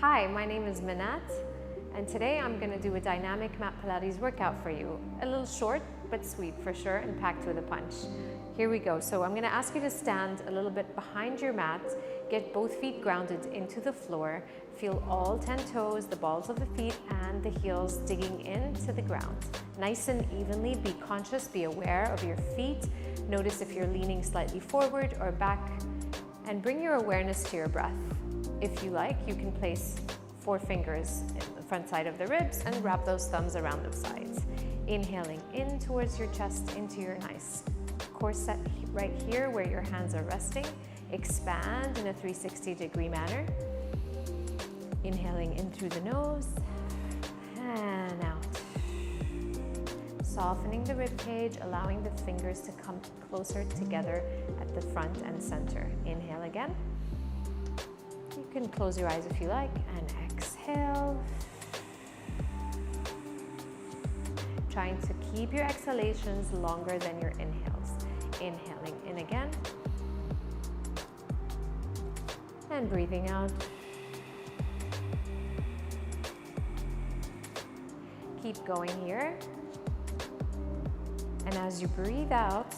Hi, my name is Mennat, and today I'm going to do a dynamic mat Pilates workout for you. A little short, but sweet for sure, and packed with a punch. Here we go. So I'm going to ask you to stand a little bit behind your mat, get both feet grounded into the floor, feel all 10 toes, the balls of the feet and the heels digging into the ground. Nice and evenly, be conscious, be aware of your feet. Notice if you're leaning slightly forward or back, and bring your awareness to your breath. If you like, you can place 4 fingers in the front side of the ribs and wrap those thumbs around the sides. Inhaling in towards your chest, into your nice core set right here where your hands are resting. Expand in a 360-degree manner. Inhaling in through the nose and out. Softening the rib cage, allowing the fingers to come closer together at the front and center. Inhale again. You can close your eyes if you like, and exhale. Trying to keep your exhalations longer than your inhales. Inhaling in again. And breathing out. Keep going here. And as you breathe out,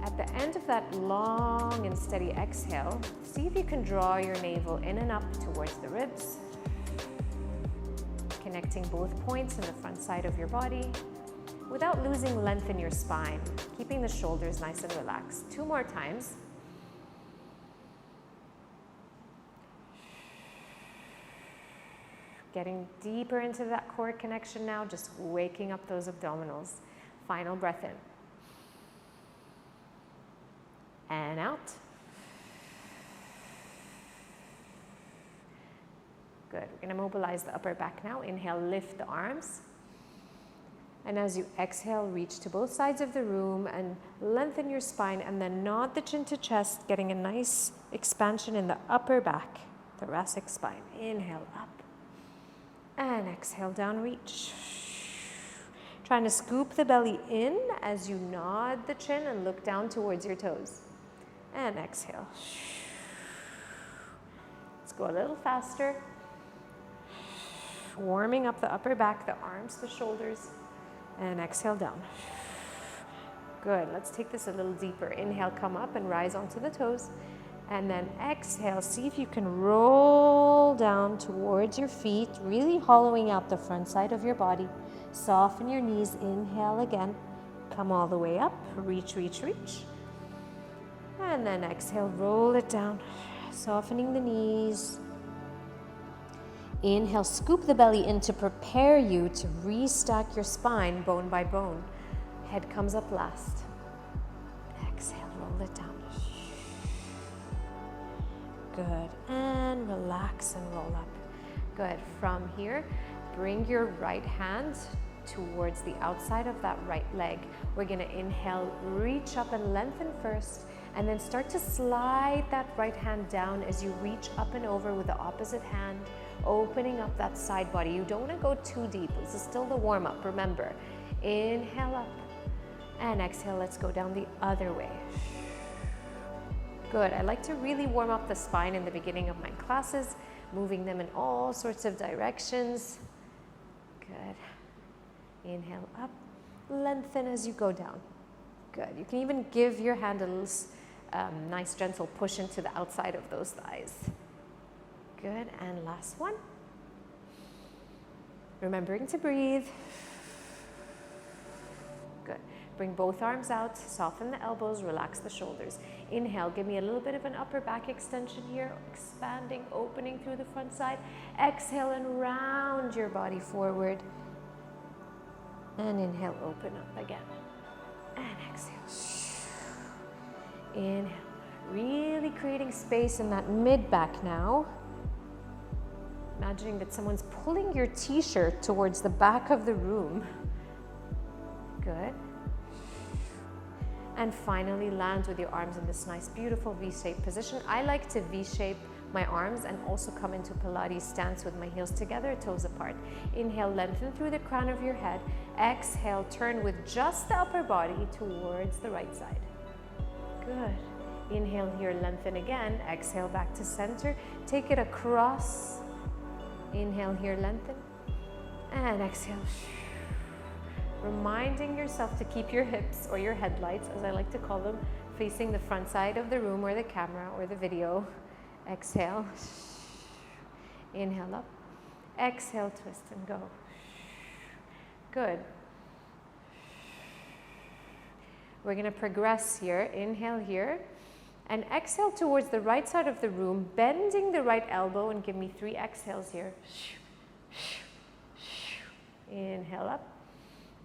at the end of that long and steady exhale, see if you can draw your navel in and up towards the ribs, connecting both points in the front side of your body without losing length in your spine, keeping the shoulders nice and relaxed. 2 more times. Getting deeper into that core connection now, just waking up those abdominals. Final breath in. And out. Good. We're going to mobilize the upper back now. Inhale, lift the arms. And as you exhale, reach to both sides of the room and lengthen your spine, and then nod the chin to chest, getting a nice expansion in the upper back, thoracic spine. Inhale up. And exhale down, reach. Trying to scoop the belly in as you nod the chin and look down towards your toes. And exhale. Let's go a little faster. Warming up the upper back, the arms, the shoulders. And exhale down. Good. Let's take this a little deeper. Inhale, come up and rise onto the toes. And then exhale, see if you can roll down towards your feet, really hollowing out the front side of your body. Soften your knees. Inhale again. Come all the way up. Reach, reach, reach. And then exhale, roll it down. Softening the knees. Inhale, scoop the belly in to prepare you to restack your spine bone by bone. Head comes up last. Exhale, roll it down. Good. And relax and roll up. Good. From here, bring your right hand towards the outside of that right leg. We're going to inhale, reach up and lengthen first, and then start to slide that right hand down as you reach up and over with the opposite hand, opening up that side body. You don't want to go too deep. This is still the warm-up, remember. Inhale up and exhale. Let's go down the other way. Good. I like to really warm up the spine in the beginning of my classes, moving them in all sorts of directions. Good. Inhale up, lengthen as you go down. Good. You can even give your hand a little nice gentle push into the outside of those thighs. Good. And last one. Remembering to breathe. Good. Bring both arms out, soften the elbows, relax the shoulders. Inhale, give me a little bit of an upper back extension here, expanding, opening through the front side. Exhale and round your body forward. And inhale, open up again. And exhale. Inhale, really creating space in that mid-back now. Imagining that someone's pulling your t-shirt towards the back of the room. Good. And finally, land with your arms in this nice, beautiful V-shaped position. I like to V-shape my arms and also come into Pilates stance with my heels together, toes apart. Inhale, lengthen through the crown of your head. Exhale, turn with just the upper body towards the right side. Good. Inhale here, lengthen again. Exhale back to center. Take it across Inhale here, lengthen. And exhale. Reminding yourself to keep your hips, or your headlights, as I like to call them, facing the front side of the room or the camera or the video. Exhale. Inhale up. Exhale, twist and go. Good. We're going to progress here. Inhale here. And exhale towards the right side of the room, bending the right elbow, and give me 3 exhales here. Inhale up.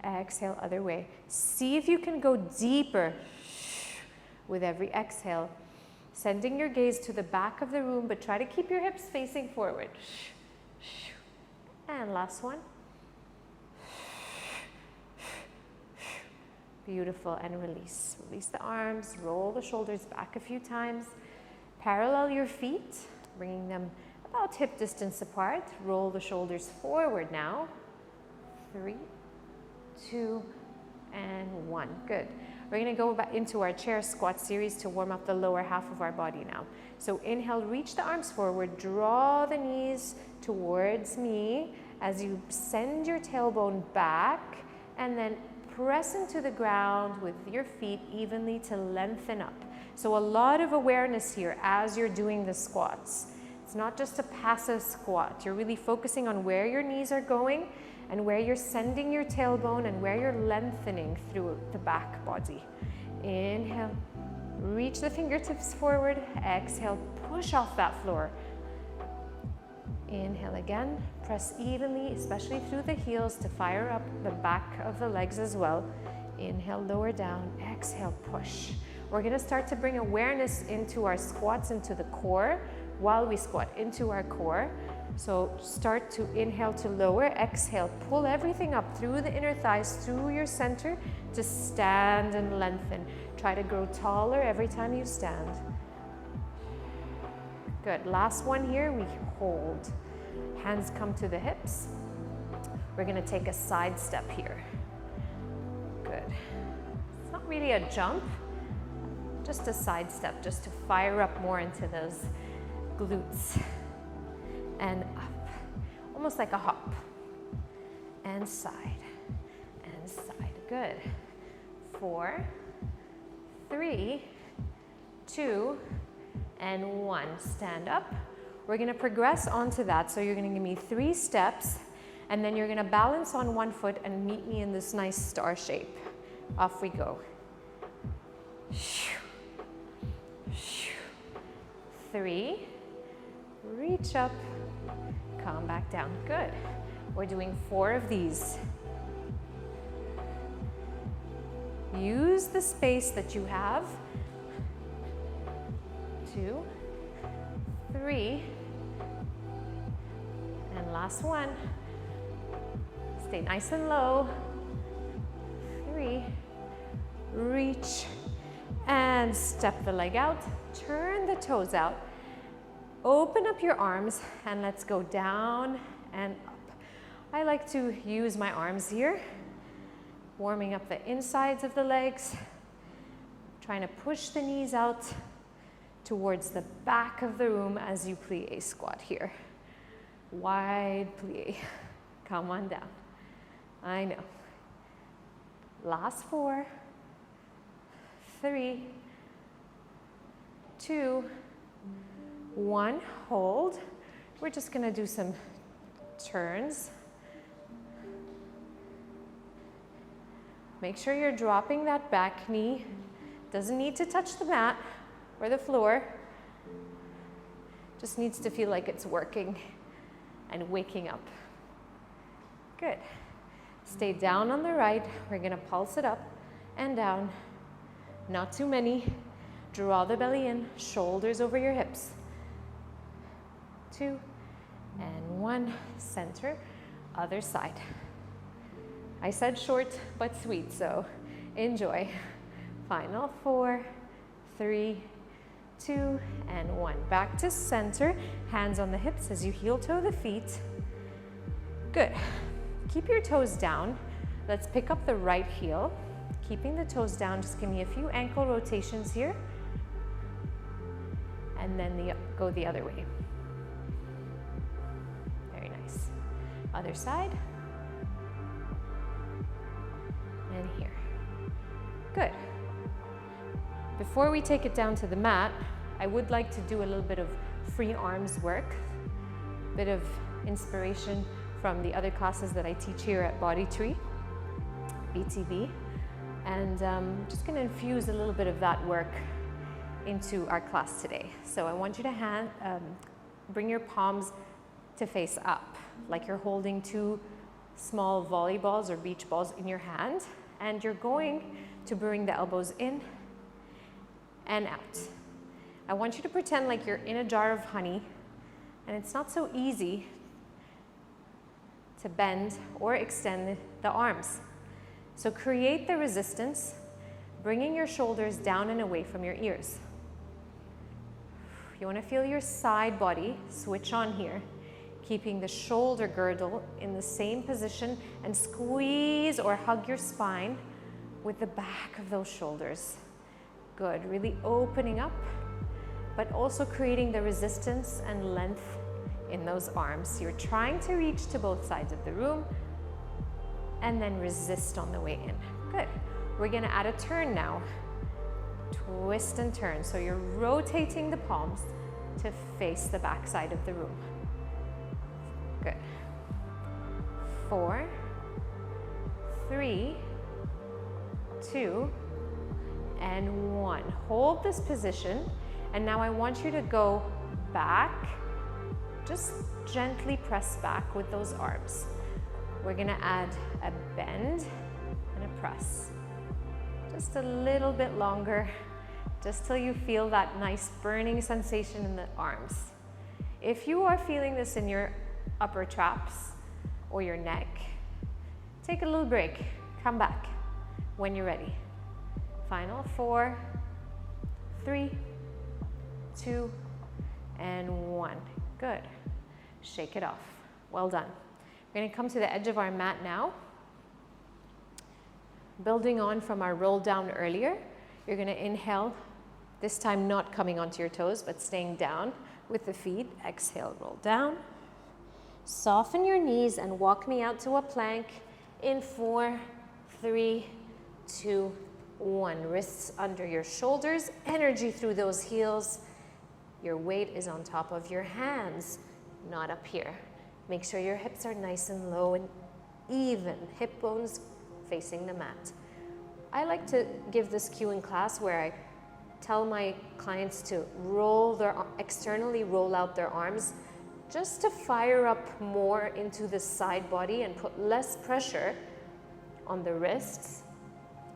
Exhale, other way. See if you can go deeper with every exhale. Sending your gaze to the back of the room, but try to keep your hips facing forward. And last one. Beautiful, and release. Release the arms, roll the shoulders back a few times. Parallel your feet, bringing them about hip distance apart. Roll the shoulders forward now. 3, 2, and 1. Good. We're going to go back into our chair squat series to warm up the lower half of our body now. So inhale, reach the arms forward, draw the knees towards me as you send your tailbone back, and then press into the ground with your feet evenly to lengthen up. So a lot of awareness here as you're doing the squats. It's not just a passive squat. You're really focusing on where your knees are going and where you're sending your tailbone and where you're lengthening through the back body. Inhale, reach the fingertips forward. Exhale, push off that floor. Inhale again, press evenly, especially through the heels to fire up the back of the legs as well. Inhale, lower down. Exhale, push. We're going to start to bring awareness into our squats, into the core, while we squat, into our core. So start to inhale to lower, exhale, pull everything up through the inner thighs, through your center, to stand and lengthen. Try to grow taller every time you stand. Good. Last one here, we hold. Hands come to the hips. We're going to take a side step here. Good. It's not really a jump, just a side step, just to fire up more into those glutes. And up, almost like a hop. And side, and side. Good. 4, 3, 2, and 1. Stand up. We're going to progress onto that. So you're going to give me 3 steps, and then you're going to balance on one foot and meet me in this nice star shape. Off we go. 3, reach up, come back down. Good. We're doing 4 of these. Use the space that you have. 2, 3, and last one. Stay nice and low. 3, reach, and step the leg out. Turn the toes out. Open up your arms, and let's go down and up. I like to use my arms here, warming up the insides of the legs, trying to push the knees out towards the back of the room as you plie squat here. Wide plie. Come on down. I know. Last 4, 3, 2, 1. Hold. We're just going to do some turns. Make sure you're dropping that back knee. Doesn't need to touch the mat or the floor. Just needs to feel like it's working and waking up. Good. Stay down on the right. We're going to pulse it up and down. Not too many. Draw the belly in, shoulders over your hips. 2 and 1. Center, other side. I said short but sweet, so enjoy. Final 4, 3, 2, and 1. Back to center. Hands on the hips as you heel toe the feet. Good. Keep your toes down. Let's pick up the right heel. Keeping the toes down, just give me a few ankle rotations here. And then go the other way. Very nice. Other side. And here. Good. Before we take it down to the mat, I would like to do a little bit of free arms work, a bit of inspiration from the other classes that I teach here at Body Tree, BTB, and I'm just going to infuse a little bit of that work into our class today. So I want you to bring your palms to face up, like you're holding two small volleyballs or beach balls in your hand, and you're going to bring the elbows in and out. I want you to pretend like you're in a jar of honey, and it's not so easy to bend or extend the arms. So create the resistance, bringing your shoulders down and away from your ears. You want to feel your side body switch on here, keeping the shoulder girdle in the same position, and squeeze or hug your spine with the back of those shoulders. Good, really opening up, but also creating the resistance and length in those arms. You're trying to reach to both sides of the room and then resist on the way in. Good. We're going to add a turn now. Twist and turn. So you're rotating the palms to face the back side of the room. Good. 4, 3, 2, and 1. Hold this position, and now I want you to go back. Just gently press back with those arms. We're going to add a bend and a press. Just a little bit longer, just till you feel that nice burning sensation in the arms. If you are feeling this in your upper traps or your neck, take a little break. Come back when you're ready. Final 4, 3, 2, and 1. Good. Shake it off. Well done. We're going to come to the edge of our mat now. Building on from our roll down earlier, you're going to inhale, this time not coming onto your toes, but staying down with the feet. Exhale, roll down. Soften your knees and walk me out to a plank in 4, 3, 2, 1. Wrists under your shoulders, energy through those heels. Your weight is on top of your hands, not up here. Make sure your hips are nice and low and even, hip bones facing the mat. I like to give this cue in class where I tell my clients to externally roll out their arms just to fire up more into the side body and put less pressure on the wrists.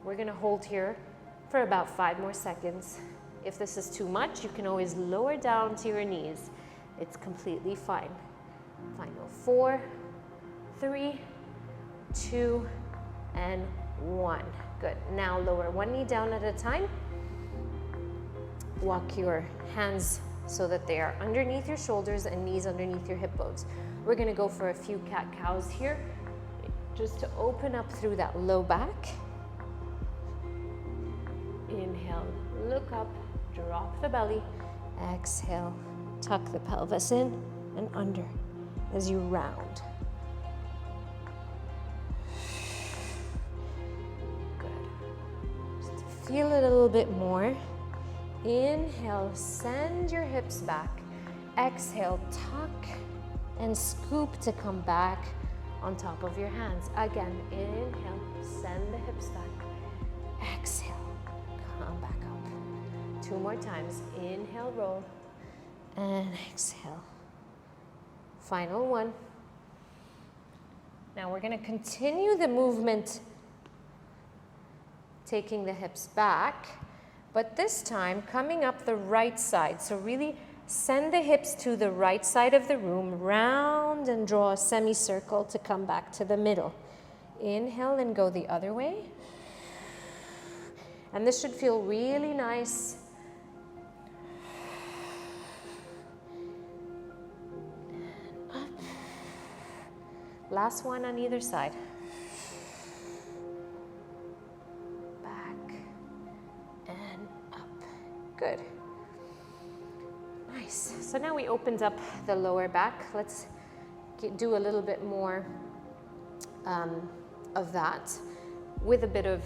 We're going to hold here for about 5 more seconds. If this is too much, you can always lower down to your knees. It's completely fine. Final 4, 3, 2, and 1. Good. Now lower one knee down at a time. Walk your hands so that they are underneath your shoulders and knees underneath your hip bones. We're going to go for a few cat-cows here, just to open up through that low back. Inhale, look up, drop the belly. Exhale, tuck the pelvis in and under as you round. Good. Just to feel it a little bit more. Inhale, send your hips back. Exhale, tuck and scoop to come back on top of your hands. Again, inhale, send the hips back. Exhale, come back up. 2 more times. Inhale, roll, and exhale. Final 1. Now we're going to continue the movement, taking the hips back, but this time coming up the right side. So really send the hips to the right side of the room, round and draw a semicircle to come back to the middle. Inhale and go the other way. And this should feel really nice. And up. Last one on either side. Back and up. Good. Nice. So now we opened up the lower back. Let's do a little bit more of that with a bit of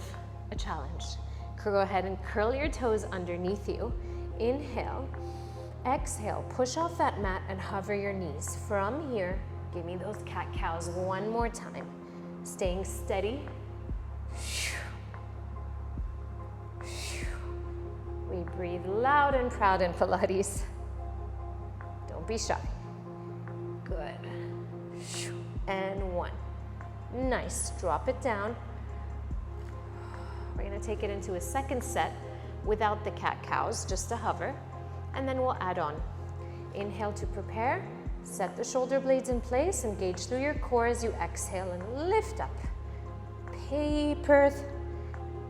a challenge. Go ahead and curl your toes underneath you. Inhale. Exhale, push off that mat and hover your knees. From here, give me those cat-cows one more time. Staying steady. We breathe loud and proud in Pilates. Don't be shy. Good. And one. Nice, drop it down. We're gonna take it into a second set without the cat-cows, just a hover. And then we'll add on. Inhale to prepare. Set the shoulder blades in place. Engage through your core as you exhale and lift up. Paper,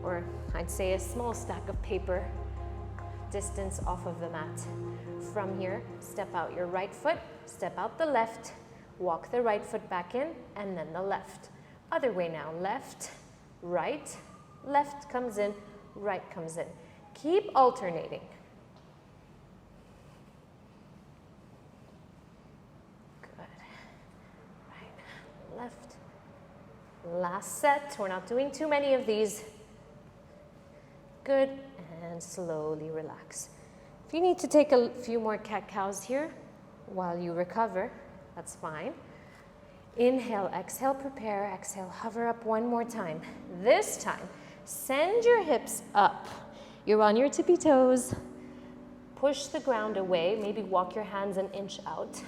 or I'd say a small stack of paper, distance off of the mat. From here, step out your right foot, step out the left, walk the right foot back in, and then the left. Other way now, left comes in, right comes in. Keep alternating. Left. Last set. We're not doing too many of these. Good. And slowly relax. If you need to take a few more cat-cows here while you recover, that's fine. Inhale, exhale, prepare. Exhale, hover up one more time. This time, send your hips up. You're on your tippy toes. Push the ground away. Maybe walk your hands an inch out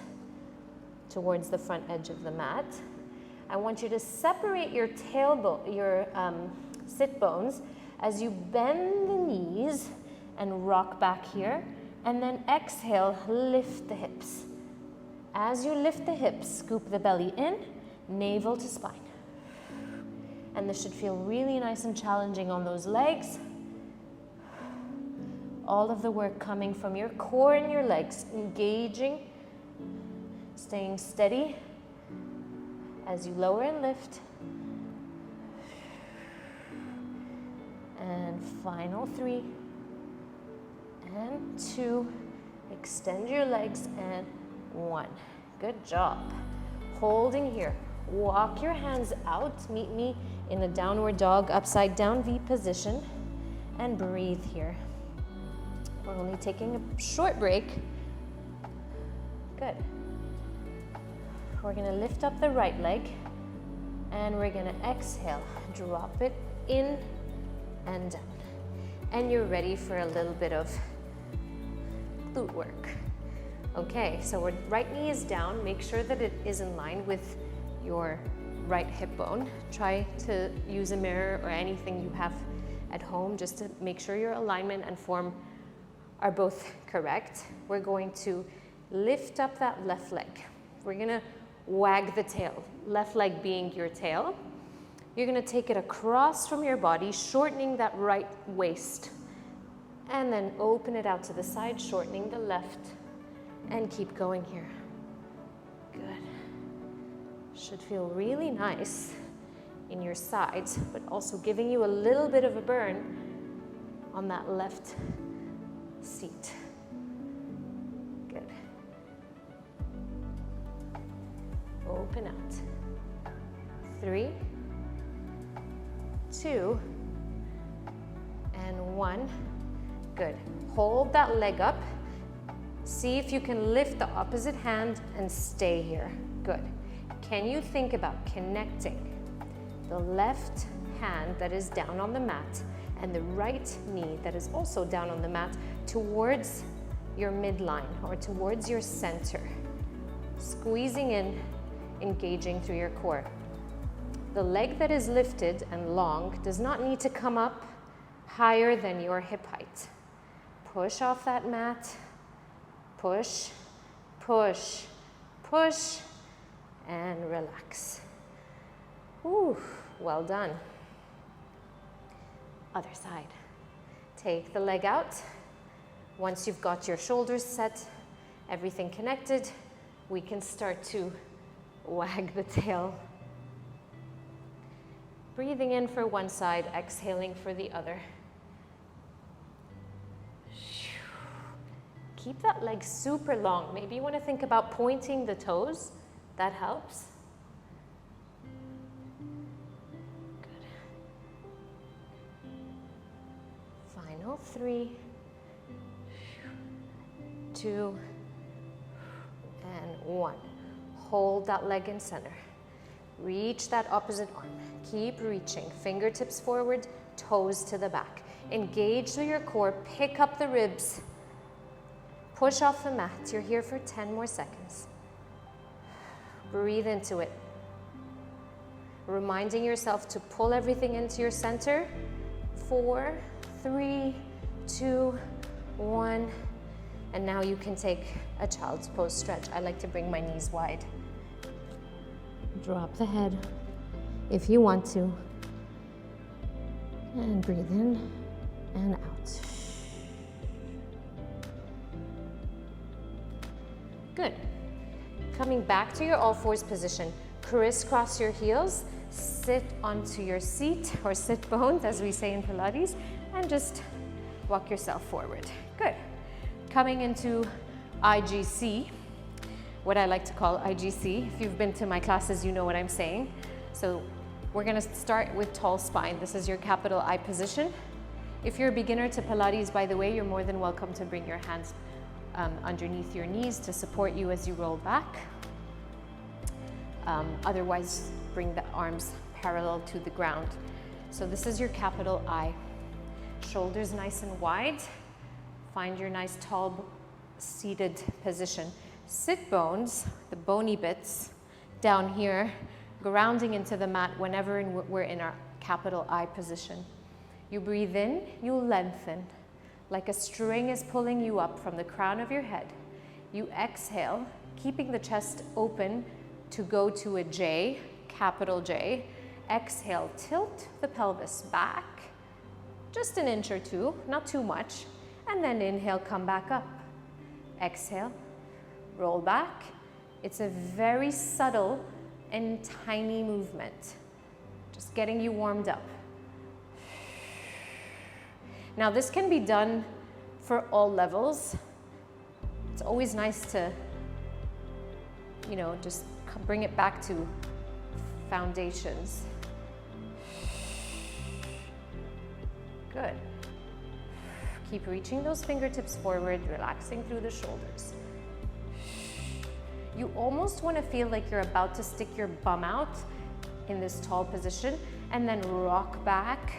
towards the front edge of the mat. I want you to separate your sit bones as you bend the knees and rock back here. And then exhale, lift the hips. As you lift the hips, scoop the belly in, navel to spine. And this should feel really nice and challenging on those legs. All of the work coming from your core and your legs, engaging, staying steady. As you lower and lift. And final 3 and 2. Extend your legs and 1. Good job. Holding here. Walk your hands out. Meet me in the downward dog, upside down V position. And breathe here. We're only taking a short break. Good. We're gonna lift up the right leg and we're gonna exhale, drop it in and down. And you're ready for a little bit of glute work. Okay, so our right knee is down. Make sure that it is in line with your right hip bone. Try to use a mirror or anything you have at home just to make sure your alignment and form are both correct. We're going to lift up that left leg. We're gonna wag the tail, left leg being your tail. You're gonna take it across from your body, shortening that right waist. And then open it out to the side, shortening the left. And keep going here. Good. Should feel really nice in your sides, but also giving you a little bit of a burn on that left seat. Good. Open out. 3, 2, and 1. Good. Hold that leg up. See if you can lift the opposite hand and stay here. Good. Can you think about connecting the left hand that is down on the mat and the right knee that is also down on the mat towards your midline or towards your center? Squeezing in, engaging through your core. The leg that is lifted and long does not need to come up higher than your hip height. Push off that mat. Push, push, push, and relax. Ooh, well done. Other side. Take the leg out. Once you've got your shoulders set, everything connected, we can start to wag the tail. Breathing in for one side, exhaling for the other. Keep that leg super long. Maybe you want to think about pointing the toes That helps. Good. Final 3, 2, and 1. Hold that leg in center. Reach that opposite arm. Keep reaching. Fingertips forward, toes to the back. Engage through your core. Pick up the ribs. Push off the mat. You're here for 10 more seconds. Breathe into it. Reminding yourself to pull everything into your center. 4, 3, 2, 1. And now you can take a child's pose stretch. I like to bring my knees wide. Drop the head if you want to. And breathe in and out. Good. Coming back to your all fours position. Crisscross your heels. Sit onto your seat or sit bones, as we say in Pilates, and just walk yourself forward. Good. Coming into IGC, what I like to call IGC. If you've been to my classes, you know what I'm saying. So we're gonna start with tall spine. This is your capital I position. If you're a beginner to Pilates, by the way, you're more than welcome to bring your hands underneath your knees to support you as you roll back. Otherwise, bring the arms parallel to the ground. So this is your capital I. Shoulders nice and wide. Find your nice tall seated position. Sit bones, the bony bits, down here, grounding into the mat whenever we're in our capital I position. You breathe in, you lengthen, like a string is pulling you up from the crown of your head. You exhale, keeping the chest open to go to a J, capital J. Exhale, tilt the pelvis back, just an inch or two, not too much. And then inhale, come back up. Exhale, roll back. It's a very subtle and tiny movement, just getting you warmed up. Now this can be done for all levels. It's always nice to, just bring it back to foundations. Good. Keep reaching those fingertips forward, relaxing through the shoulders. You almost want to feel like you're about to stick your bum out in this tall position and then rock back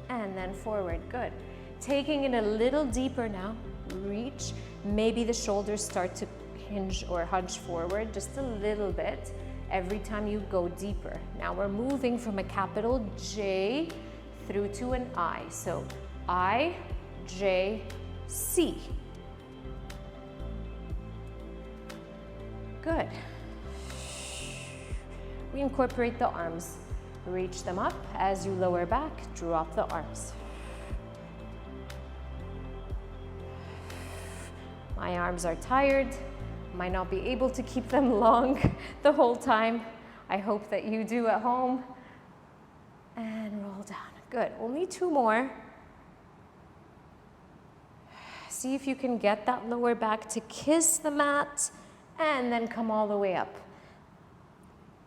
and then forward. Good. Taking it a little deeper now. Reach. Maybe the shoulders start to hinge or hunch forward just a little bit every time you go deeper. Now we're moving from a capital J through to an I. So I, J, C. Good. We incorporate the arms. Reach them up. As you lower back, drop the arms. My arms are tired. Might not be able to keep them long the whole time. I hope that you do at home. And roll down. Good. Only 2 more. See if you can get that lower back to kiss the mat and then come all the way up.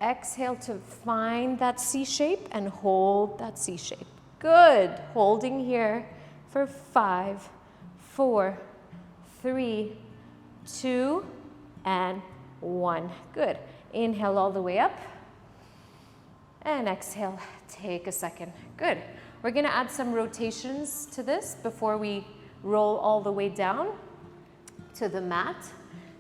Exhale to find that C shape and hold that C shape. Good. Holding here for 5, 4, 3, 2, and 1. Good. Inhale all the way up. And exhale, take a second. Good. We're gonna add some rotations to this before we roll all the way down to the mat.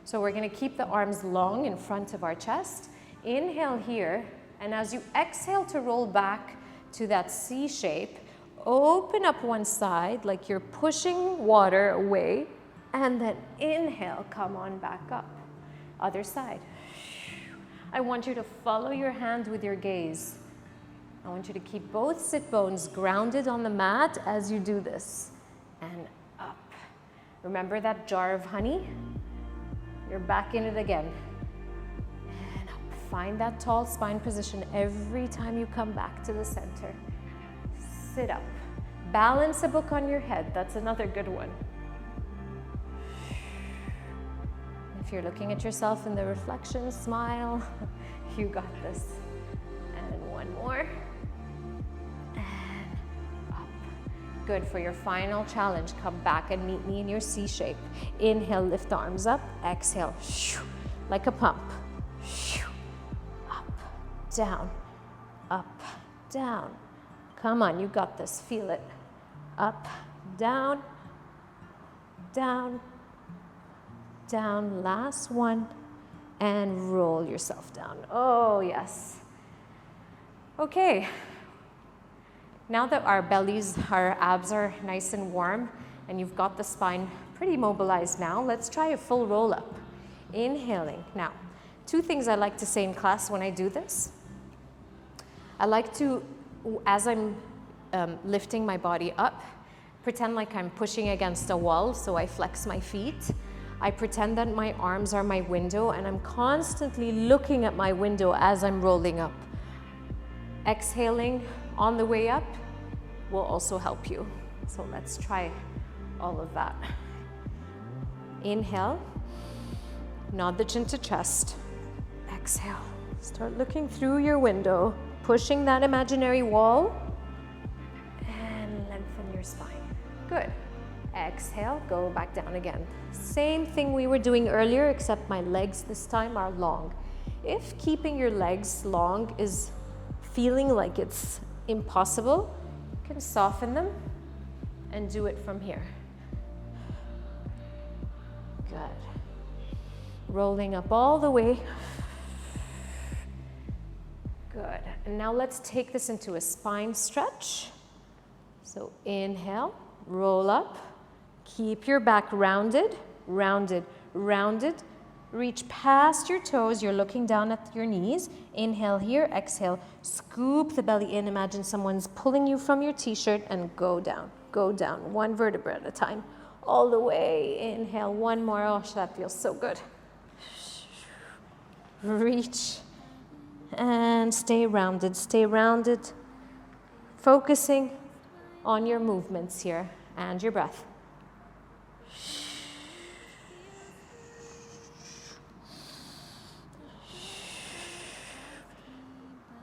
So we're gonna keep the arms long in front of our chest. Inhale here, and as you exhale to roll back to that C shape, open up one side like you're pushing water away, and then inhale, come on back up. Other side. I want you to follow your hand with your gaze. I want you to keep both sit bones grounded on the mat as you do this. And up. Remember that jar of honey? You're back in it again. And up. Find that tall spine position every time you come back to the center. Sit up. Balance a book on your head. That's another good one. If you're looking at yourself in the reflection, smile. You got this. And one more. And up. Good. For your final challenge, come back and meet me in your C shape. Inhale, lift the arms up. Exhale, like a pump. Up, down, up, down. Come on, you got this. Feel it. Up, down, down, down. Last one. And roll yourself down. Oh, yes. Okay. Now that our bellies, our abs are nice and warm, and you've got the spine pretty mobilized now, let's try a full roll up. Inhaling. Now, two things I like to say in class when I do this. I like to, as I'm lifting my body up, pretend like I'm pushing against a wall, so I flex my feet. I pretend that my arms are my window, and I'm constantly looking at my window as I'm rolling up. Exhaling on the way up will also help you. So let's try all of that. Inhale, nod the chin to chest. Exhale, start looking through your window, pushing that imaginary wall, and lengthen your spine. Good. Exhale, go back down again. Same thing we were doing earlier, except my legs this time are long. If keeping your legs long is feeling like it's impossible, you can soften them and do it from here. Good. Rolling up all the way. Good. And now let's take this into a spine stretch. So inhale, roll up. Keep your back rounded, rounded, rounded. Reach past your toes. You're looking down at your knees. Inhale here, exhale. Scoop the belly in. Imagine someone's pulling you from your t-shirt and go down, one vertebra at a time. All the way. Inhale, one more. Oh, that feels so good. Reach and stay rounded, focusing on your movements here and your breath.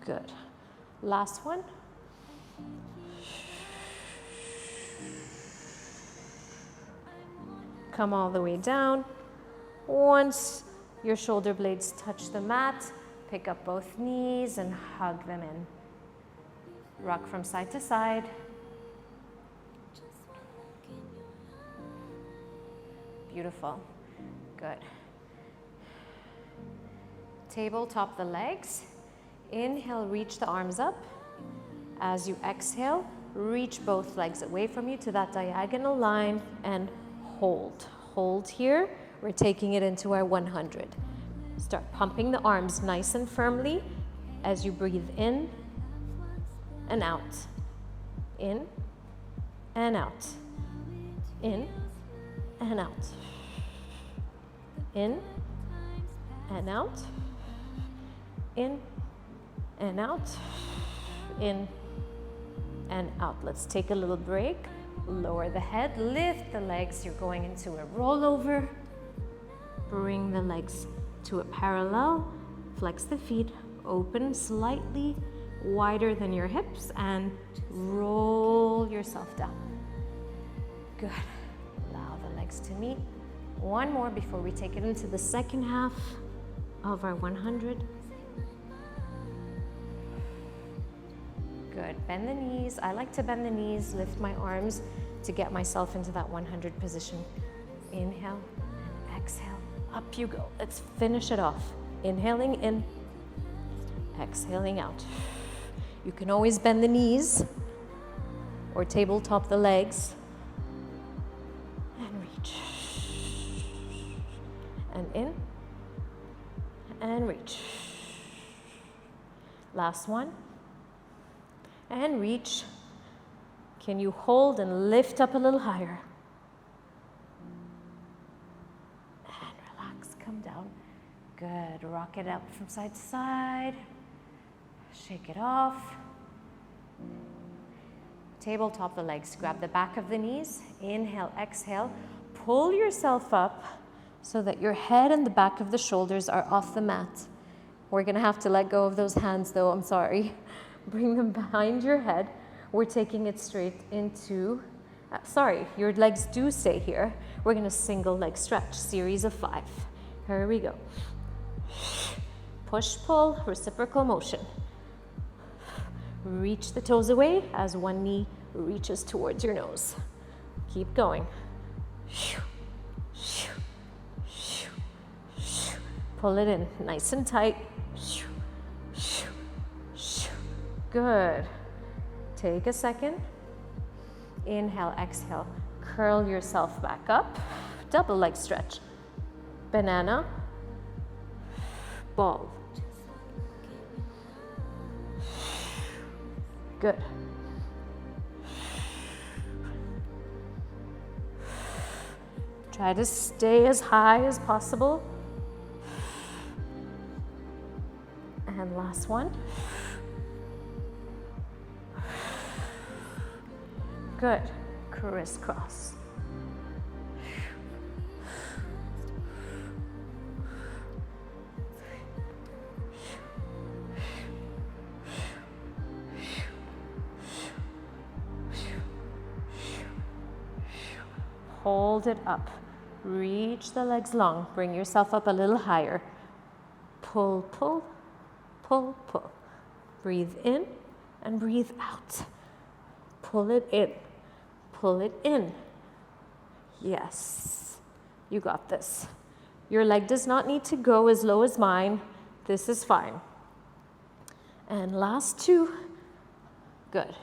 Good. Last one. Come all the way down. Once your shoulder blades touch the mat, pick up both knees and hug them in. Rock from side to side. Beautiful. Good. Tabletop the legs. Inhale, reach the arms up. As you exhale, reach both legs away from you to that diagonal line and hold. Hold here. We're taking it into our 100. Start pumping the arms nice and firmly as you breathe in and out. In and out. In and out. In and out. In and out. In and out. Let's take a little break. Lower the head, lift the legs. You're going into a rollover. Bring the legs to a parallel. Flex the feet, open slightly wider than your hips, and roll yourself down. Good. Allow the legs to meet. One more before we take it into the second half of our 100. Good. Bend the knees. I like to bend the knees, lift my arms to get myself into that 100 position. Inhale and exhale. Up you go. Let's finish it off. Inhaling in, exhaling out. You can always bend the knees or tabletop the legs and reach. And in and reach. Last one. And reach. Can you hold and lift up a little higher? And relax, come down. Good, rock it up from side to side. Shake it off. Tabletop the legs, grab the back of the knees. Inhale, exhale. Pull yourself up so that your head and the back of the shoulders are off the mat. We're gonna have to let go of those hands though, I'm sorry. Bring them behind your head. We're taking it straight into, sorry, your legs do stay here. We're gonna single leg stretch, series of 5. Here we go. Push, pull, reciprocal motion. Reach the toes away as one knee reaches towards your nose. Keep going. Pull it in nice and tight. Good. Take a second. Inhale, exhale. Curl yourself back up. Double leg stretch. Banana. Ball. Good. Try to stay as high as possible. And last one. Good. Crisscross. Hold it up. Reach the legs long. Bring yourself up a little higher. Pull, pull, pull, pull. Breathe in and breathe out. Pull it in. Pull it in. Yes, you got this. Your leg does not need to go as low as mine. This is fine. And last 2. Good.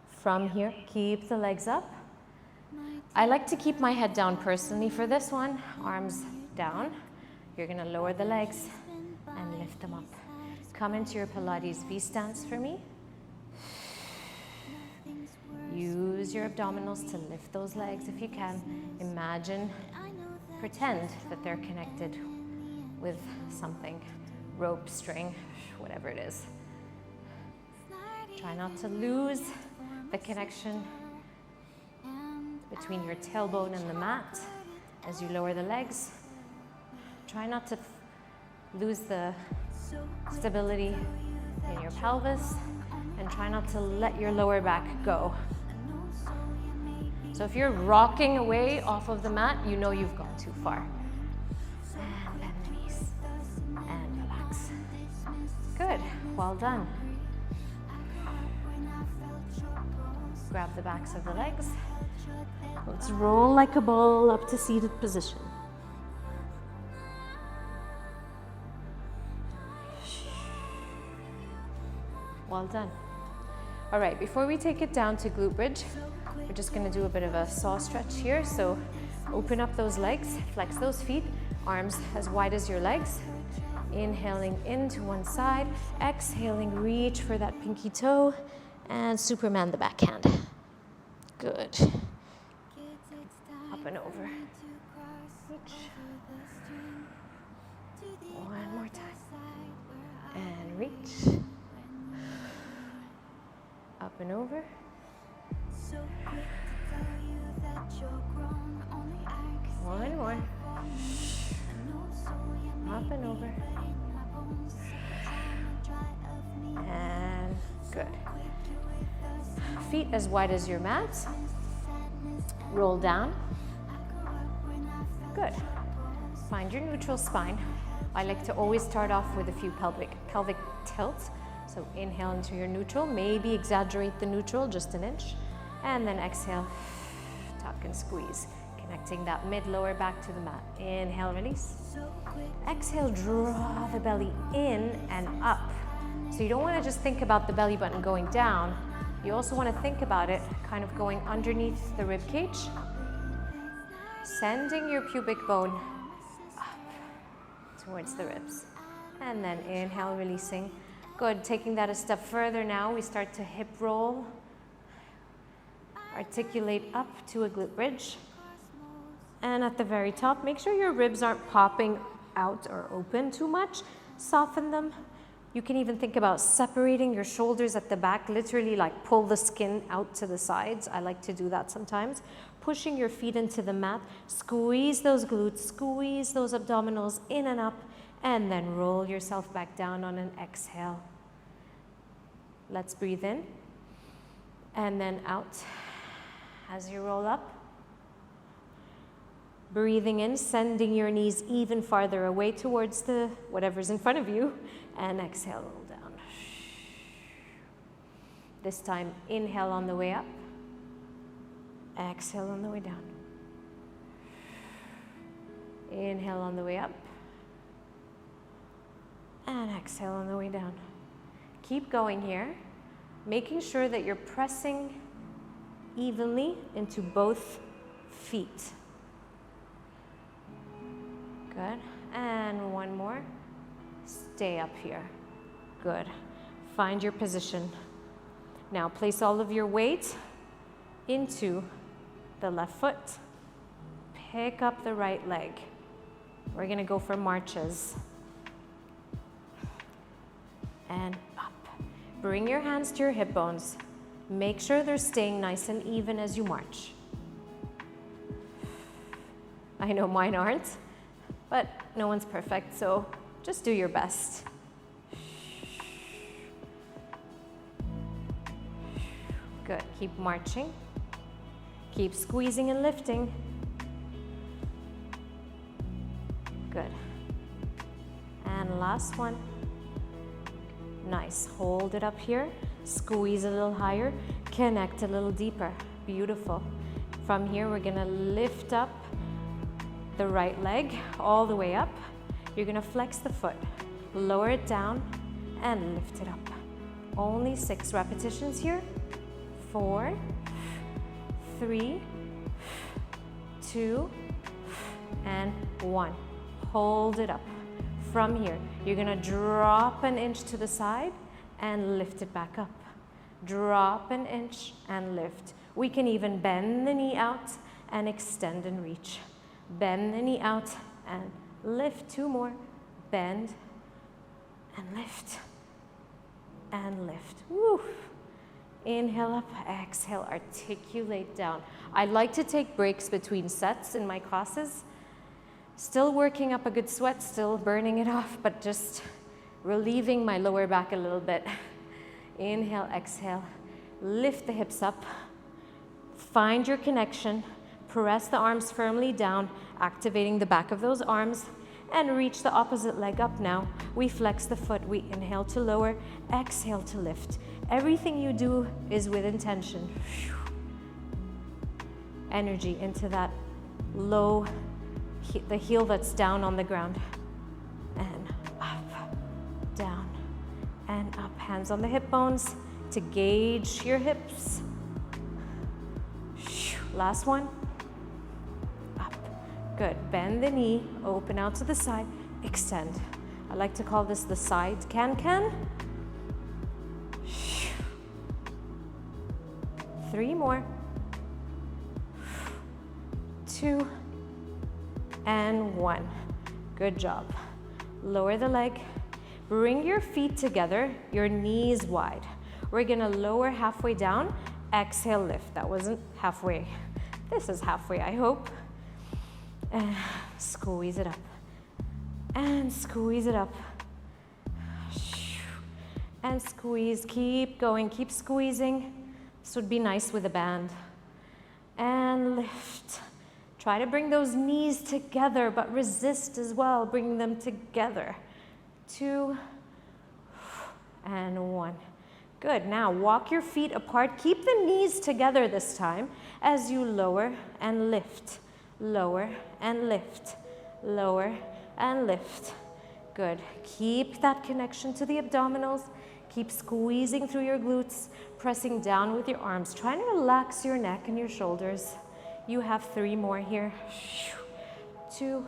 From here, keep the legs up. I like to keep my head down personally for this one. Arms down. You're gonna lower the legs and lift them up. Come into your Pilates V stance for me. Use your abdominals to lift those legs if you can. Imagine, pretend that they're connected with something, rope, string, whatever it is. Try not to lose the connection between your tailbone and the mat as you lower the legs. Try not to lose the stability in your pelvis, and try not to let your lower back go. So if you're rocking away off of the mat, you know you've gone too far. And bend the knees and relax. Good, well done. Grab the backs of the legs. Let's roll like a ball up to seated position. Well done. All right, before we take it down to glute bridge, we're just gonna do a bit of a saw stretch here. So open up those legs, flex those feet, arms as wide as your legs. Inhaling into one side, exhaling, reach for that pinky toe, and Superman the backhand. Good. Up and over. Reach. One more time. And reach. Up and over. One more. Up and over. And good. Feet as wide as your mat. Roll down. Good. Find your neutral spine. I like to always start off with a few pelvic tilts. So inhale into your neutral, maybe exaggerate the neutral just an inch, and then exhale, tuck and squeeze, connecting that mid-lower back to the mat. Inhale, release. Exhale, draw the belly in and up. So you don't want to just think about the belly button going down. You also want to think about it kind of going underneath the rib cage, sending your pubic bone up towards the ribs. And then inhale, releasing. Good, taking that a step further now, we start to hip roll. Articulate up to a glute bridge. And at the very top, make sure your ribs aren't popping out or open too much. Soften them. You can even think about separating your shoulders at the back, literally like pull the skin out to the sides. I like to do that sometimes. pushing your feet into the mat. Squeeze those glutes, squeeze those abdominals in and up, and then roll yourself back down on an exhale. Let's breathe in and then out as you roll up. Breathing in, sending your knees even farther away towards the whatever's in front of you, and exhale, roll down. This time, inhale on the way up, exhale on the way down. Inhale on the way up, and exhale on the way down. Keep going here, making sure that you're pressing evenly into both feet. Good. And one more. Stay up here. Good. Find your position. Now place all of your weight into the left foot. Pick up the right leg. We're going to go for marches. And up. Bring your hands to your hip bones. Make sure they're staying nice and even as you march. I know mine aren't, but no one's perfect, so just do your best. Good, keep marching. Keep squeezing and lifting. Good. And last one. Nice, hold it up here. Squeeze a little higher, connect a little deeper. Beautiful. From here, we're gonna lift up the right leg all the way up. You're gonna flex the foot, lower it down, and lift it up. Only 6 repetitions here. 4, 3, 2, and 1. Hold it up. From here, you're gonna drop an inch to the side and lift it back up. Drop an inch and lift. We can even bend the knee out and extend and reach. Bend the knee out and lift. 2 more. Bend and lift. And lift. Woo. Inhale up, exhale, articulate down. I like to take breaks between sets in my classes. Still working up a good sweat, still burning it off, but just relieving my lower back a little bit. Inhale, exhale, lift the hips up. Find your connection. Press the arms firmly down, activating the back of those arms, and reach the opposite leg up now. We flex the foot. We inhale to lower, exhale to lift. Everything you do is with intention. Energy into that low, the heel that's down on the ground. And up, down, and up. Hands on the hip bones to gauge your hips. Last one. Up. Good. Bend the knee, open out to the side, extend. I like to call this the side can-can. 3 more. 2 and 1. Good job. Lower the leg. Bring your feet together, your knees wide. We're gonna lower halfway down. Exhale, lift. That wasn't halfway. This is halfway, I hope. And squeeze it up. And squeeze it up. And squeeze. Keep going. Keep squeezing. This would be nice with a band. And lift. Try to bring those knees together, but resist as well. Bring them together. 2 and 1. Good. Now walk your feet apart. Keep the knees together this time as you lower and lift. Lower and lift. Lower and lift. Good. Keep that connection to the abdominals. Keep squeezing through your glutes, pressing down with your arms. Try to relax your neck and your shoulders. You have 3 more here. 2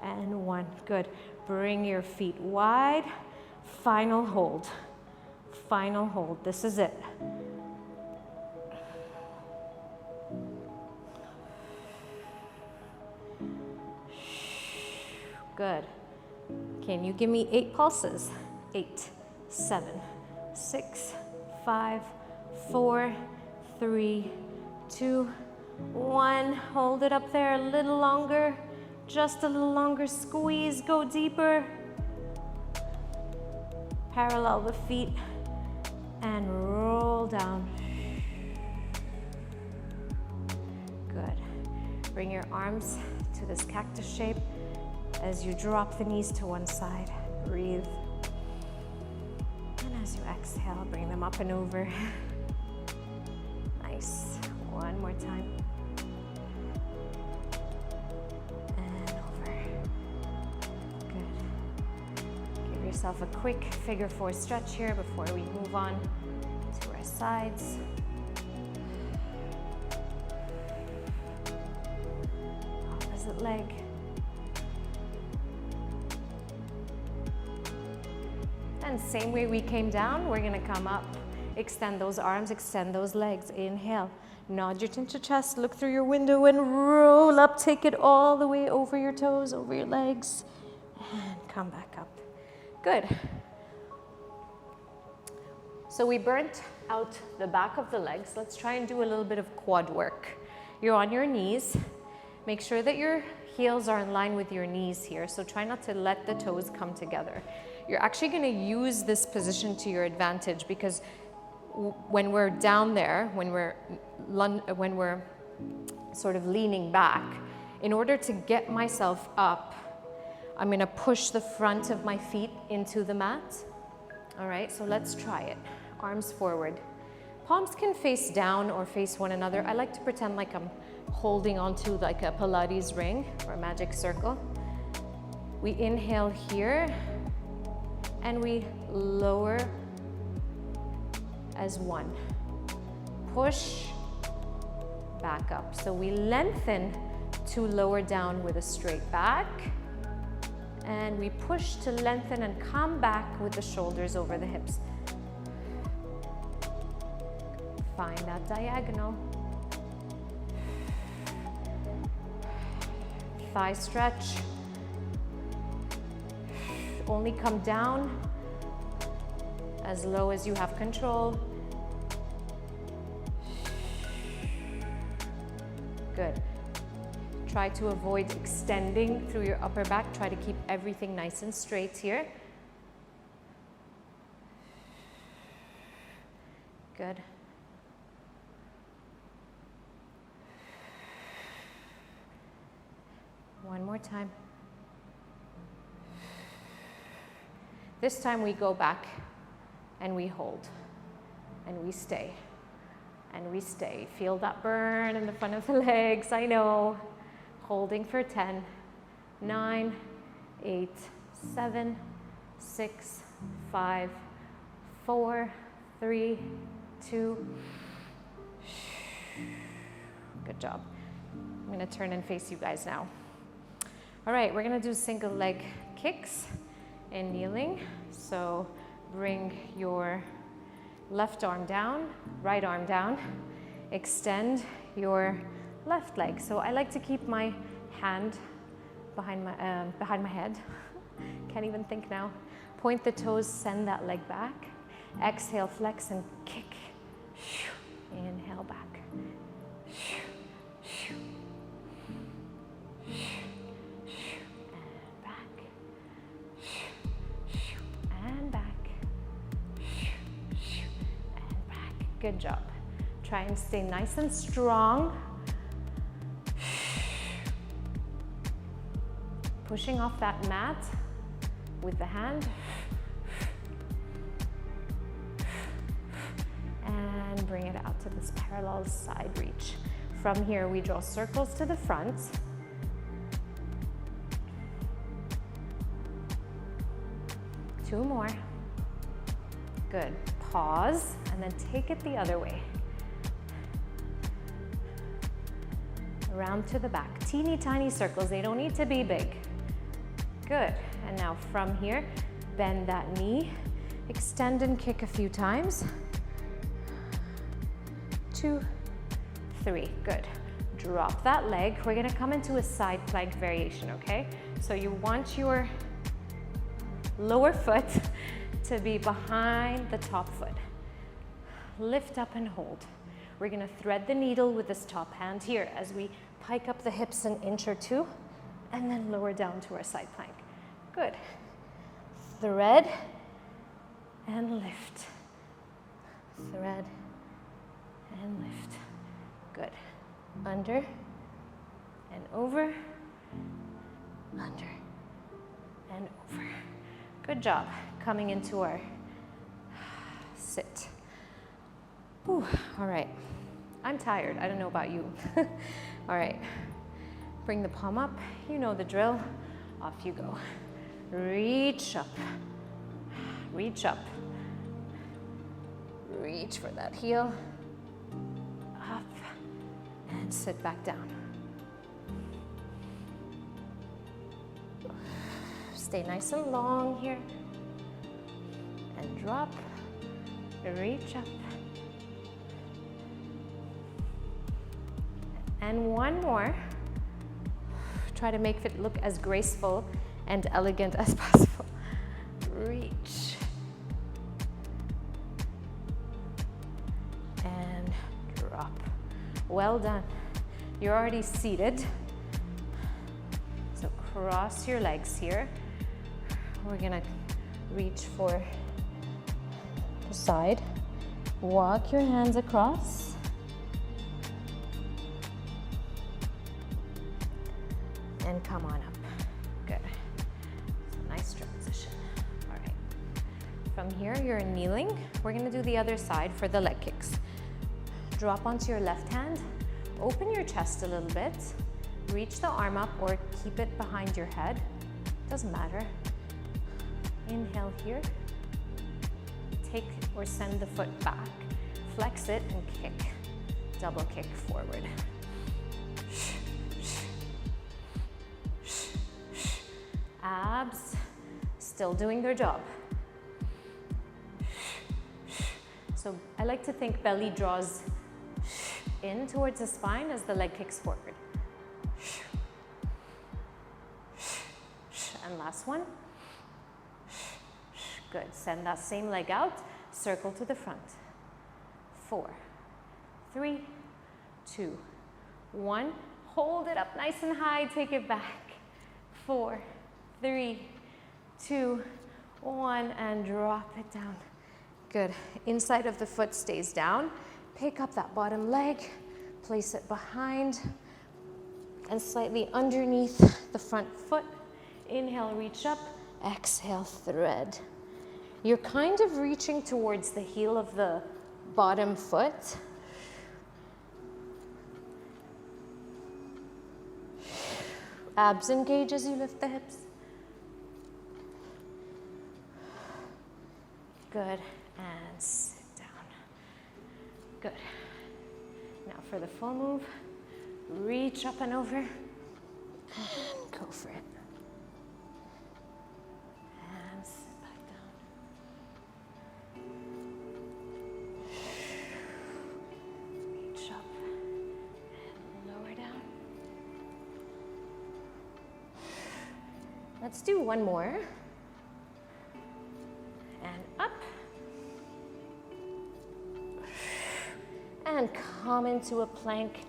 and 1. Good. Bring your feet wide. Final hold. Final hold. This is it. Good. Can you give me 8 pulses? 8, 7, 6, 5, 4, 3, 2, 1, hold it up there a little longer, just a little longer, squeeze, go deeper. Parallel the feet and roll down. Good. Bring your arms to this cactus shape as you drop the knees to one side. Breathe. And as you exhale, bring them up and over. Nice. One more time. And over. Good. Give yourself a quick figure 4 stretch here before we move on to our sides. Opposite leg. And same way we came down, we're gonna come up. Extend those arms, extend those legs. Inhale, nod your chin to chest, look through your window and roll up. Take it all the way over your toes, over your legs, and come back up. Good. So we burnt out the back of the legs. Let's try and do a little bit of quad work. You're on your knees. Make sure that your heels are in line with your knees here, so try not to let the toes come together. You're actually gonna use this position to your advantage because when we're down there, when we're sort of leaning back, in order to get myself up, I'm gonna push the front of my feet into the mat. All right, so let's try it. Arms forward. Palms can face down or face one another. I like to pretend like I'm holding onto like a Pilates ring or a magic circle. We inhale here and we lower as 1. Push back up. So we lengthen to lower down with a straight back. And we push to lengthen and come back with the shoulders over the hips. Find that diagonal. Thigh stretch. Only come down as low as you have control. Good. Try to avoid extending through your upper back. Try to keep everything nice and straight here. Good. One more time. This time we go back and we hold and we stay and we stay. Feel that burn in the front of the legs, I know. Holding for 10, 9, 8, 7, 6, 5, 4, 3, 2. Good job. I'm gonna turn and face you guys now. All right, we're gonna do single leg kicks in kneeling. So bring your left arm down, right arm down. Extend your left leg. So I like to keep my hand behind my head. Can't even think now. Point the toes, send that leg back. Exhale, flex and kick. Inhale back. And back. And back. Good job. Try and stay nice and strong. Pushing off that mat with the hand. And bring it out to this parallel side reach. From here, we draw circles to the front. Two more. Good. Pause, and then take it the other way. Around to the back. Teeny tiny circles, they don't need to be big. Good. And now from here, bend that knee, extend and kick a few times. 2, 3, good. Drop that leg. We're gonna come into a side plank variation, okay? So you want your lower foot to be behind the top foot. Lift up and hold. We're gonna thread the needle with this top hand here as we pike up the hips an inch or two and then lower down to our side plank. Good. Thread and lift. Thread and lift. Good. Under and over, under and over. Good job. Coming into our sit. Whew. All right. I'm tired. I don't know about you. All right. Bring the palm up. You know the drill. Off you go. Reach up. Reach up. Reach for that heel. Up. And sit back down. Stay nice and long here. And drop. Reach up. And one more. Try to make it look as graceful and elegant as possible. Reach. And drop. Well done. You're already seated. So cross your legs here. We're gonna reach for the side. Walk your hands across. And come on up. Good. Nice transition. All right. From here, you're kneeling. We're gonna do the other side for the leg kicks. Drop onto your left hand. Open your chest a little bit. Reach the arm up or keep it behind your head. Doesn't matter. Inhale here. Take or send the foot back. Flex it and kick. Double kick forward. Abs still doing their job. So I like to think belly draws in towards the spine as the leg kicks forward. And last one. Good. Send that same leg out. Circle to the front. 4, 3, 2, 1. Hold it up nice and high. Take it back. 4, 3, 2, 1, and drop it down. Good. Inside of the foot stays down. Pick up that bottom leg, place it behind and slightly underneath the front foot. Inhale, reach up. Exhale, thread. You're kind of reaching towards the heel of the bottom foot. Abs engage as you lift the hips. Good, and sit down. Good. Now for the full move, reach up and over, and go for it. And sit back down. Reach up and lower down. Let's do one more. And up. And come into a plank.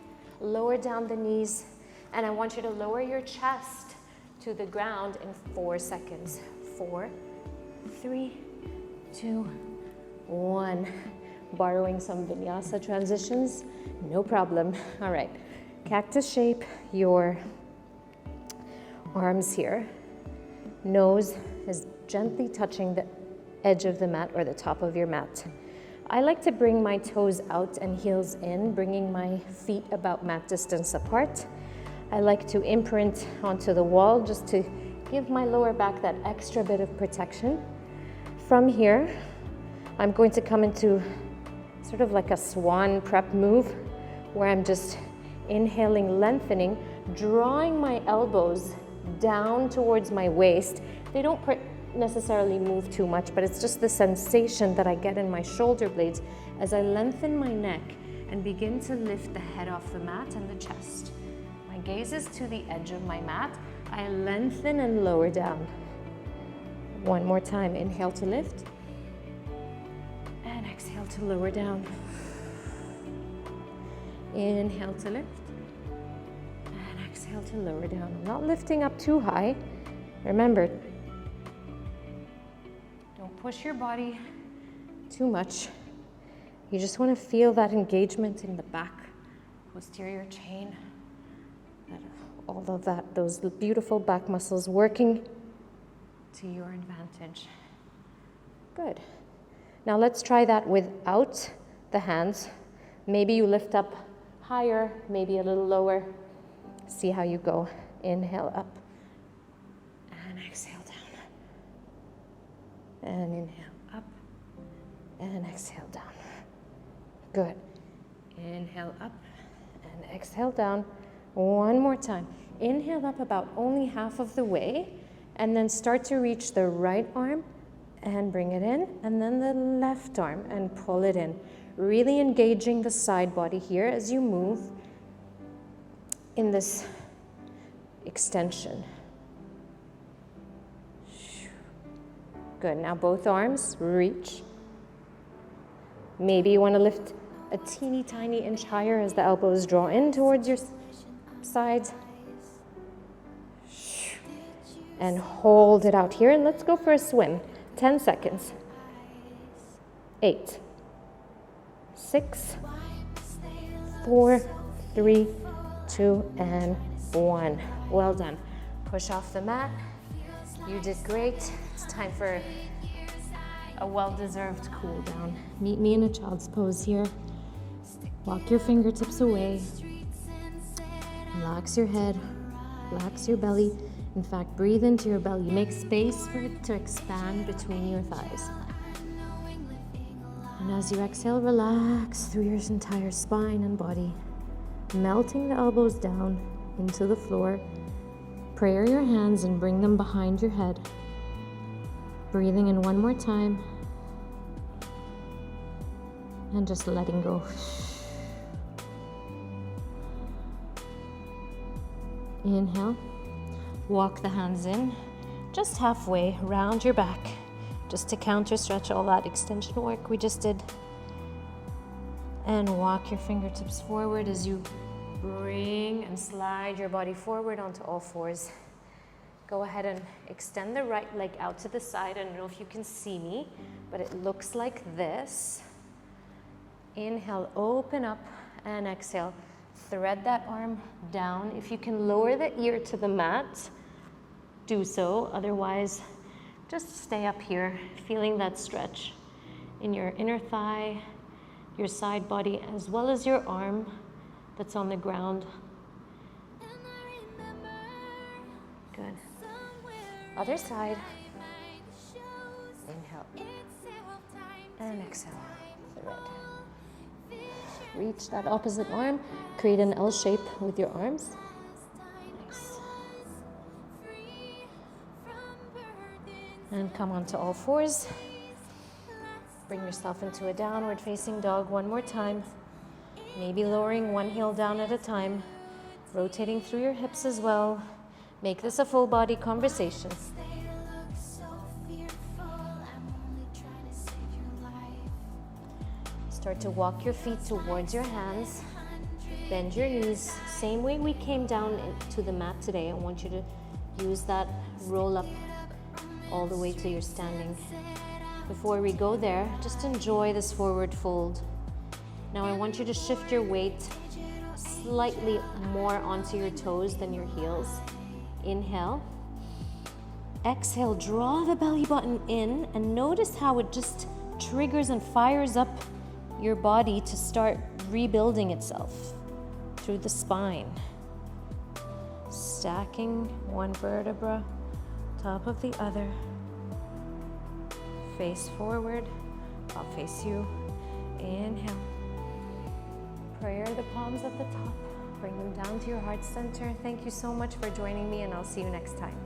Lower down the knees. And I want you to lower your chest to the ground in 4 seconds. 4, 3, 2, 1. Borrowing some vinyasa transitions. No problem. All right. Cactus shape your arms here. Nose is gently touching the edge of the mat or the top of your mat. I like to bring my toes out and heels in, bringing my feet about mat distance apart. I like to imprint onto the wall just to give my lower back that extra bit of protection. From here, I'm going to come into sort of like a swan prep move where I'm just inhaling, lengthening, drawing my elbows down towards my waist. They don't necessarily move too much, but it's just the sensation that I get in my shoulder blades as I lengthen my neck and begin to lift the head off the mat and the chest. My gaze is to the edge of my mat. I lengthen and lower down. One more time. Inhale to lift and exhale to lower down. Inhale to lift. And exhale to lower down. I'm not lifting up too high. Remember, don't push your body too much. You just want to feel that engagement in the back, posterior chain. All of that, those beautiful back muscles working to your advantage. Good. Now let's try that without the hands. Maybe you lift up higher, maybe a little lower. See how you go. Inhale up and exhale down. And inhale up and exhale down. Good. Inhale up and exhale down. One more time. Inhale up about only half of the way, and then start to reach the right arm and bring it in, and then the left arm and pull it in. Really engaging the side body here as you move in this extension. Good. Now both arms reach. Maybe you want to lift a teeny tiny inch higher as the elbows draw in towards your sides. And hold it out here. And let's go for a swim. 10 seconds. 8, 6, 4, 3, 2, and 1. Well done. Push off the mat. You did great. It's time for a well-deserved cool down. Meet me in a child's pose here. Walk your fingertips away. Relax your head. Relax your belly. In fact, breathe into your belly. Make space for it to expand between your thighs. And as you exhale, relax through your entire spine and body, melting the elbows down into the floor. Prayer your hands and bring them behind your head. Breathing in one more time. And just letting go. Inhale. Walk the hands in, just halfway, round your back, just to counter stretch all that extension work we just did. And walk your fingertips forward as you bring and slide your body forward onto all fours. Go ahead and extend the right leg out to the side. I don't know if you can see me, but it looks like this. Inhale, open up, and exhale. Thread that arm down. If you can lower the ear to the mat, do so. Otherwise, just stay up here, feeling that stretch in your inner thigh, your side body, as well as your arm that's on the ground. Good. Other side. Inhale. And exhale. Thread. Reach that opposite arm. Create an L shape with your arms. Nice. And come onto all fours. Bring yourself into a downward facing dog one more time. Maybe lowering one heel down at a time. Rotating through your hips as well. Make this a full body conversation. Start to walk your feet towards your hands. Bend your knees. Same way we came down to the mat today. I want you to use that roll up all the way to your standing. Before we go there, just enjoy this forward fold. Now I want you to shift your weight slightly more onto your toes than your heels. Inhale. Exhale, draw the belly button in and notice how it just triggers and fires up your body to start rebuilding itself through the spine. Stacking one vertebra, top of the other. Face forward, I'll face you. Inhale. Prayer the palms at the top. Bring them down to your heart center. Thank you so much for joining me, and I'll see you next time.